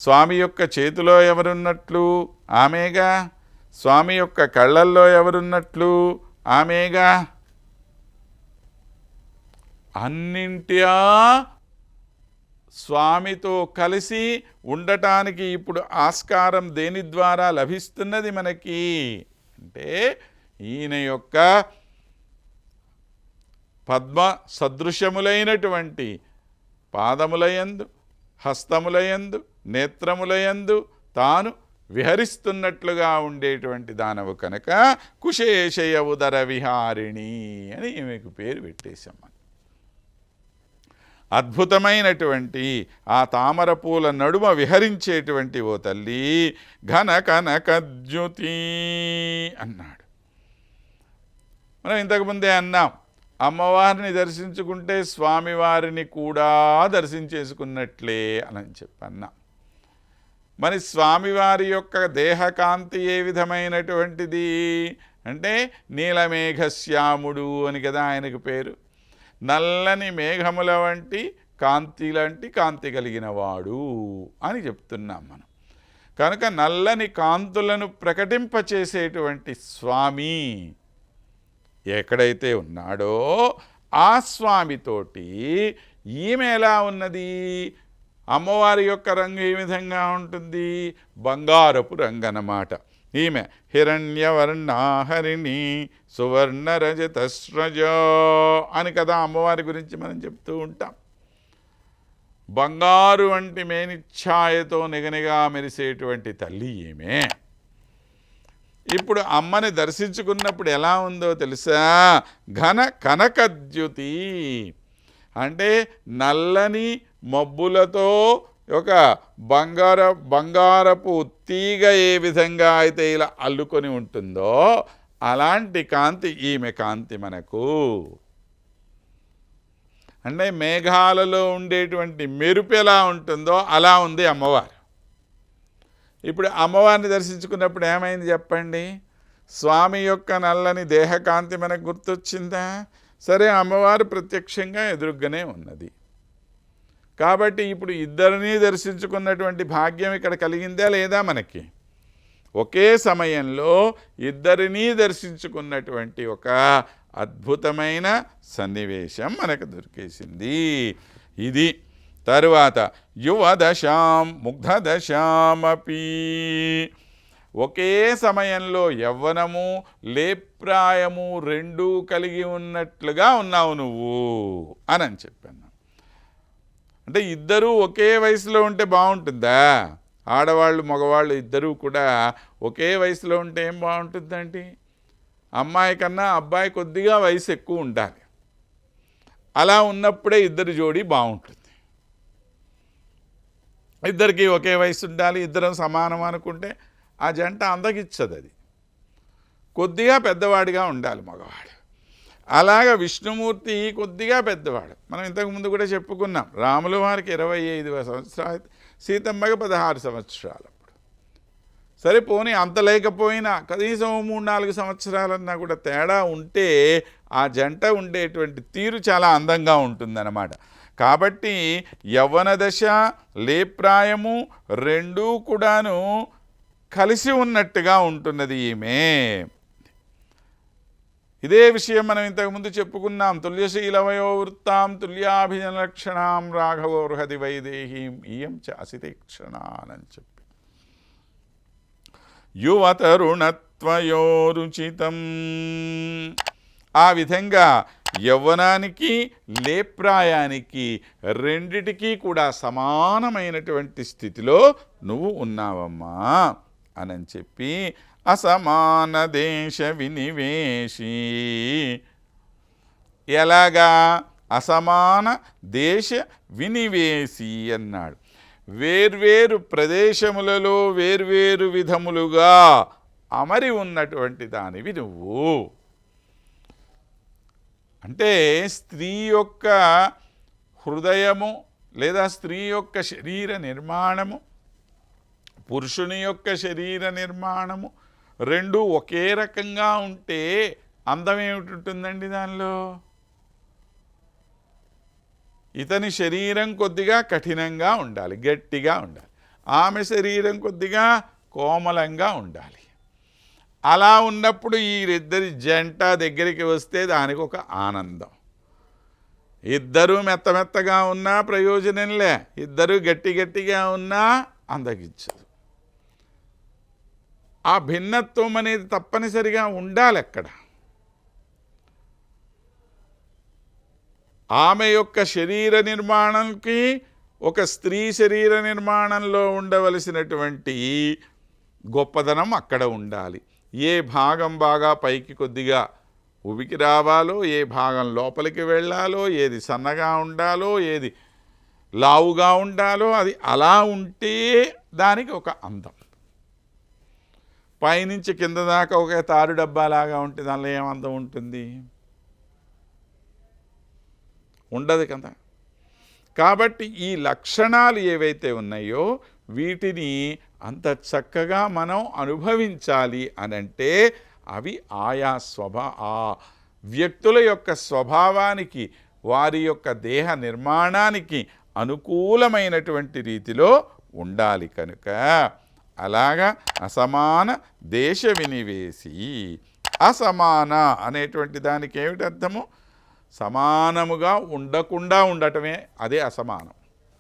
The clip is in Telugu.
స్వామి యొక్క చేతిలో ఎవరున్నట్లు ఆమెగా, స్వామి యొక్క కళ్ళల్లో ఎవరున్నట్లు ఆమెగా. అన్నింటియా స్వామితో కలిసి ఉండటానికి ఇప్పుడు ఆస్కారం దేని ద్వారా లభిస్తున్నది మనకి అంటే ఈయన యొక్క పద్మ సదృశములైనటువంటి పాదములయందు, హస్తములయందు, నేత్రములయందు తాను విహరిస్తున్నట్లుగా ఉండేటువంటి దానవు కనుక కుశేషయ ఉదర విహారిణి అని ఈమెకు పేరు పెట్టేశాం. అద్భుతమైనటువంటి ఆ తామర పూల నడుమ విహరించేటువంటి ఓ తల్లి ఘన కనకద్యుతి అన్నాడు. మనం ఇంతకుముందే అన్నాం, అమ్మవారిని దర్శించుకుంటే స్వామివారిని కూడా దర్శించేసుకున్నట్లే అని చెప్పన్నాం. మరి స్వామివారి యొక్క దేహకాంతి ఏ విధమైనటువంటిది అంటే నీలమేఘశ్యాముడు అని కదా ఆయనకు పేరు. నల్లని మేఘముల వంటి కాంతి లాంటి కాంతి కలిగిన వాడు అని చెప్తున్నాం మనం. కనుక నల్లని కాంతులను ప్రకటింపచేసేటువంటి స్వామి ఎక్కడైతే ఉన్నాడో ఆ స్వామితోటి ఈమె ఎలా ఉన్నది, అమ్మవారి యొక్క రంగు ఏ విధంగా ఉంటుంది, బంగారపు రంగు అన్నమాట. ఈమె హిరణ్యవర్ణాహరిణి సువర్ణరజతస్రజ అని కదా అమ్మవారి గురించి మనం చెప్తూ ఉంటాం. బంగారు వంటి మేనిఛాయతో నిగనిగా మెరిసేటువంటి తల్లి ఈమె. ఇప్పుడు అమ్మని దర్శించుకున్నప్పుడు ఎలా ఉందో తెలుసా, ఘన కనకద్యుతి అంటే నల్లని మబ్బులతో ఒక బంగారపు తీగ ఏ విధంగా అయితే ఇలా అల్లుకొని ఉంటుందో అలాంటి కాంతి ఈమె కాంతి మనకు. అంటే మేఘాలలో ఉండేటువంటి మెరుపు ఎలా ఉంటుందో అలా ఉంది అమ్మవారు. ఇప్పుడు అమ్మవారిని దర్శించుకున్నప్పుడు ఏమైంది చెప్పండి, స్వామి యొక్క నల్లని దేహకాంతి మనకు గుర్తొచ్చిందా? సరే, అమ్మవారు ప్రత్యక్షంగా ఎదురుగానే ఉన్నది కాబట్టి ఇప్పుడు ఇద్దరినీ దర్శించుకున్నటువంటి భాగ్యం ఇక్కడ కలిగిందా లేదా మనకి? ఒకే సమయంలో ఇద్దరినీ దర్శించుకున్నటువంటి ఒక అద్భుతమైన సన్నివేశం మనకు దొరికేసింది. ఇది తరువాత యువదశాం ముగ్ధదశామపి, ఒకే సమయంలో యవ్వనము లేప్రాయము రెండూ కలిగి ఉన్నట్లుగా ఉన్నావు నువ్వు అని చెప్పాను. అంటే ఇద్దరూ ఒకే వయసులో ఉంటే బాగుంటుందా? ఆడవాళ్ళు మగవాళ్ళు ఇద్దరూ కూడా ఒకే వయసులో ఉంటే ఏం బాగుంటుందండి? అమ్మాయి కన్నా అబ్బాయి కొద్దిగా వయసు ఎక్కువ ఉండాలి. అలా ఉన్నప్పుడే ఇద్దరు జోడీ బాగుంటుంది. ఇద్దరికి ఒకే వయసు ఉండాలి, ఇద్దరం సమానం అనుకుంటే ఆ జంట అందగిచ్చదు. అది కొద్దిగా పెద్దవాడిగా ఉండాలి మగవాడు. అలాగా విష్ణుమూర్తి కొద్దిగా పెద్దవాడు. మనం ఇంతకుముందు కూడా చెప్పుకున్నాం, రాముల వారికి 25 సంవత్సరాలు, సీతమ్మకి 16 సంవత్సరాలు. అప్పుడు సరే పోనీ అంత లేకపోయినా కనీసం 3-4 సంవత్సరాలన్నా కూడా తేడా ఉంటే ఆ జంట ఉండేటువంటి తీరు చాలా అందంగా ఉంటుందన్నమాట. కాబట్టి యవ్వన దశ లేప్రాయము రెండూ కూడాను కలిసి ఉన్నట్టుగా ఉంటున్నది ఈమె. ఇదే విషయం మనం ఇంతకుముందు చెప్పుకున్నాం. తుల్యశీలవయోవృత్తాం తుల్యాభిజనలక్షణాం రాఘవోర్హది వైదేహీం ఇయం చాసితీక్షణానని చెప్పి యువతరుణత్వయోరుచితం. ఆ విధంగా యవ్వనానికి లేప్రాయానికి రెండిటికీ కూడా సమానమైనటువంటి స్థితిలో నువ్వు ఉన్నావమ్మా అని చెప్పి అసమాన దేశ వినివేశి. ఎలాగా? అసమాన దేశ వినివేశి అన్నాడు. వేర్వేరు ప్రదేశములలో వేర్వేరు విధములుగా అమరి ఉన్నటువంటి దానివి నువ్వు. అంటే స్త్రీ యొక్క హృదయము లేదా స్త్రీ యొక్క శరీర నిర్మాణము, పురుషుని యొక్క శరీర నిర్మాణము రెండు ఒకే రకంగా ఉంటే అందం ఏమిటి ఉంటుందండి దానిలో? ఇతని శరీరం కొద్దిగా కఠినంగా ఉండాలి, గట్టిగా ఉండాలి. ఆమె శరీరం కొద్దిగా కోమలంగా ఉండాలి. అలా ఉన్నప్పుడు ఈ ఇద్దరి జంట దగ్గరికి వస్తే దానికి ఒక ఆనందం. ఇద్దరూ మెత్తమెత్తగా ఉన్నా ప్రయోజనంలే, ఇద్దరూ గట్టిగా ఉన్నా అందగించదు. ఆ భిన్నత్వం అనేది తప్పనిసరిగా ఉండాలి అక్కడ. ఆమె యొక్క శరీర నిర్మాణంకి ఒక స్త్రీ శరీర నిర్మాణంలో ఉండవలసినటువంటి గొప్పదనం అక్కడ ఉండాలి. ఏ భాగం బాగా పైకి కొద్దిగా ఉబికి రావాలో, ఏ భాగం లోపలికి వెళ్ళాలో, ఏది సన్నగా ఉండాలో, ఏది లావుగా ఉండాలో అది అలా ఉంటే దానికి ఒక అందం. పైనుంచి కింద దాకా ఒక తారు డబ్బాలాగా ఉంటే దానిలో ఏం అందం ఉంటుంది? ఉండదు కదా. కాబట్టి ఈ లక్షణాలు ఏవైతే ఉన్నాయో వీటిని అంత చక్కగా మనం అనుభవించాలి అనంటే అవి ఆయా ఆ వ్యక్తుల యొక్క స్వభావానికి, వారి యొక్క దేహ నిర్మాణానికి అనుకూలమైనటువంటి రీతిలో ఉండాలి. కనుక అలాగా అసమాన దేశ వినివేశి. అసమాన అనేటువంటి దానికి ఏమిటి అర్థము? సమానముగా ఉండకుండా ఉండటమే అదే అసమానం.